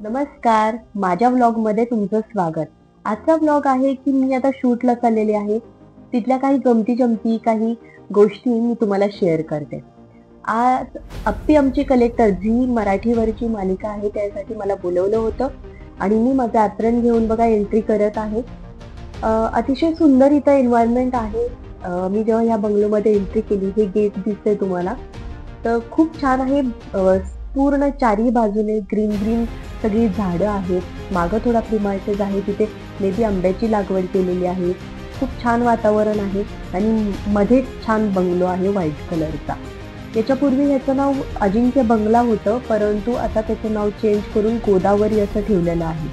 नमस्कार, माझ्या व्लॉगमध्ये तुमचं स्वागत. आजचा व्लॉग आहे की मी आता शूटला चाललेले आहे. तिथल्या काही गमती-जमती, काही गोष्टी मी तुम्हाला शेअर करते. आज अप्पी आमची कलेक्टर जी मराठीवरची मालिका आहे त्यासाठी मला बोलवलं होतं आणि मी माझं ॲप्रन घेऊन बघा एंट्री करत आहे. अतिशय सुंदर इथं एन्व्हायर्नमेंट आहे. मी जेव्हा या बंगलोमध्ये एंट्री केली, हे गेट दिसतंय तुम्हाला. तर खूप छान आहे. पूर्ण चारही बाजूने ग्रीन ग्रीन सगळी झाडं आहेत. मागं थोडा प्रिमायसेस आहे. तिथे मे बी आंब्याची लागवड केलेली आहे. खूप छान वातावरण आहे आणि मध्ये छान बंगलो आहे व्हाईट कलरचा. याच्यापूर्वी ह्याचं नाव अजिंक्य बंगला होतं, परंतु आता त्याचं नाव चेंज करून गोदावरी असं ठेवलेलं आहे.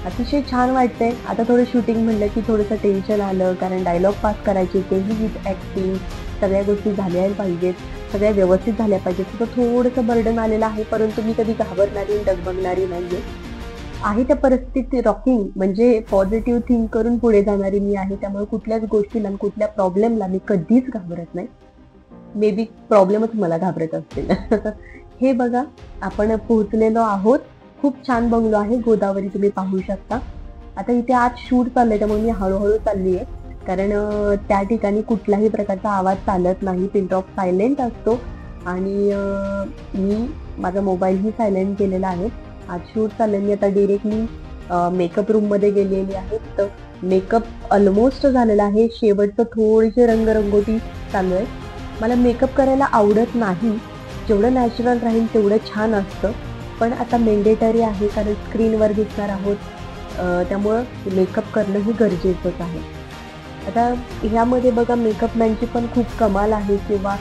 अतिशय छान वाटतंय. आता थोडं शूटिंग म्हणलं की थोडंसं टेन्शन आलं, कारण डायलॉग पास करायचे, तेही विथ ॲक्टिंग, सगळ्या गोष्टी झाल्या पाहिजेत, सगळ्या व्यवस्थित झाल्या पाहिजेत. तर थोडंसं बर्डन आलेलं आहे, परंतु मी कधी घाबरणारी, डगमगणारी नाहीये. आहे त्या परिस्थिती रॉकिंग म्हणजे पॉझिटिव्ह थिंक करून पुढे जाणारी मी आहे. त्यामुळे कुठल्याच गोष्टीला आणि कुठल्या प्रॉब्लेमला मी कधीच घाबरत नाही. मे बी प्रॉब्लेमच मला घाबरत असतील. हे बघा, आपण पोहोचलेलो आहोत. खूप छान बंगलो आहे. गोदावरी तुम्ही पाहू शकता. आता इथे आज शूट चाललंय त्यामुळे मी हळूहळू चालली आहे. कारण त्या ठिकाणी कुठल्याही प्रकारचा आवाज चालत नाही. पिन ड्रॉप सायलेंट असतो आणि मी माझा मोबाईलही सायलेंट केलेला आहे. आज शूट चाललंय. मी आता डिरेक्टली मेकअप रूममध्ये गेलेली आहे. तर मेकअप ऑलमोस्ट झालेला आहे. शेवटचं थोडीशी रंगरंगोटी चालू आहे. मला मेकअप करायला आवडत नाही. जेवढं नॅचरल राहील तेवढं छान असतं. पण आता मेंडेटरी आहे कारण स्क्रीनवर दिसणार आहोत. त्यामुळं मेकअप करणंही गरजेचंच आहे. आता ह्यामध्ये बघा मेकअप मॅनची पण खूप कमाल आहे किंवा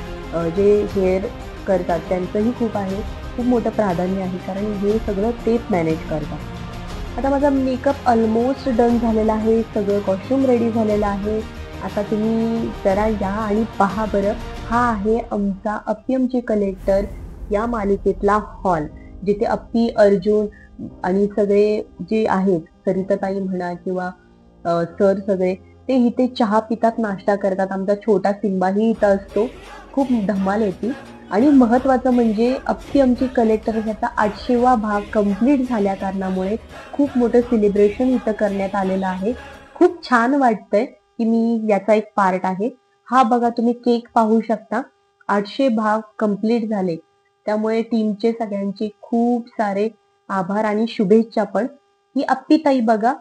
जे हेअर करतात त्यांचंही खूप आहे. खूप मोठं प्राधान्य आहे कारण हे सगळं तेच मॅनेज करतात. आता माझा मेकअप ऑलमोस्ट डन झालेला आहे. सगळं कॉस्ट्यूम रेडी झालेलं आहे. आता तुम्ही जरा या आणि पहा बरं. हा आहे आमचा अप्पी आमची कलेक्टर या मालिकेतला हॉल. जिथे अप्पी, अर्जुन आणि सगळे जे आहेत, सरिताताई म्हणा किंवा सर सगळे, ते इथे चहा पितात, नाश्ता करतात. आमचा छोटा सिम्बाही इथं असतो. खूप धमाल येते. आणि महत्त्वाचं म्हणजे अप्पी आमची कलेक्टर ह्याचा 800वा भाग कंप्लीट झाल्या कारणामुळे खूप मोठं सेलिब्रेशन इथं करण्यात आलेलं आहे. खूप छान वाटतंय की मी याचा एक पार्ट आहे. हा बघा तुम्ही केक पाहू शकता. 800 भाग कंप्लीट झाले. त्यामुळे टीमचे सगळ्यांचे खूप सारे आभार आणि शुभेच्छा पण. ही अप्पी ताई बघा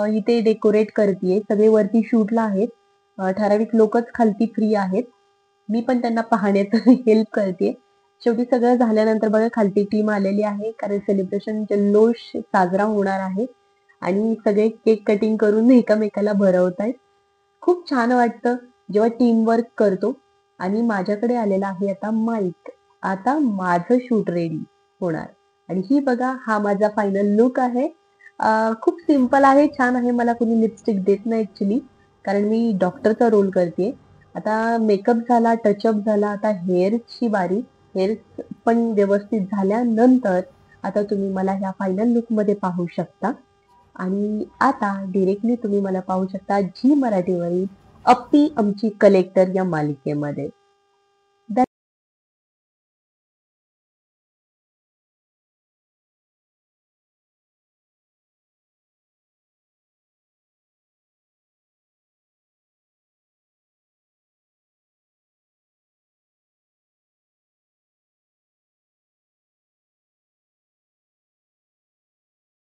इथे डेकोरेट करतीये. सगळे वरती शूटला आहेत. ठराविक लोकच खालती फ्री आहेत. मी पण त्यांना पाहण्यात हेल्प करते. शेवटी सगळं झाल्यानंतर बघा खालती टीम आलेली आहे कारण सेलिब्रेशन जल्लोष साजरा होणार आहे आणि सगळे केक कटिंग करून एकमेकाला भरवतायत. खूप छान वाटतं जेव्हा टीम वर्क करतो आणि माझ्याकडे आलेला आहे आता माईक. आता माझं शूट रेडी होणार आणि ही बघा हा माझा फायनल लुक आहे. खूप सिंपल आहे, छान आहे. मला कोणी लिपस्टिक देत नाही ॲक्चुअली कारण मी डॉक्टरचा रोल करते. आता मेकअप झाला, टचअप झाला, आता हेअरची बारी. हेअर पण व्यवस्थित झाल्यानंतर आता तुम्ही मला ह्या फायनल लुकमध्ये पाहू शकता. आणि आता डिरेक्टली तुम्ही मला पाहू शकता झी मराठीवरील अप्पी आमची कलेक्टर या मालिकेमध्ये.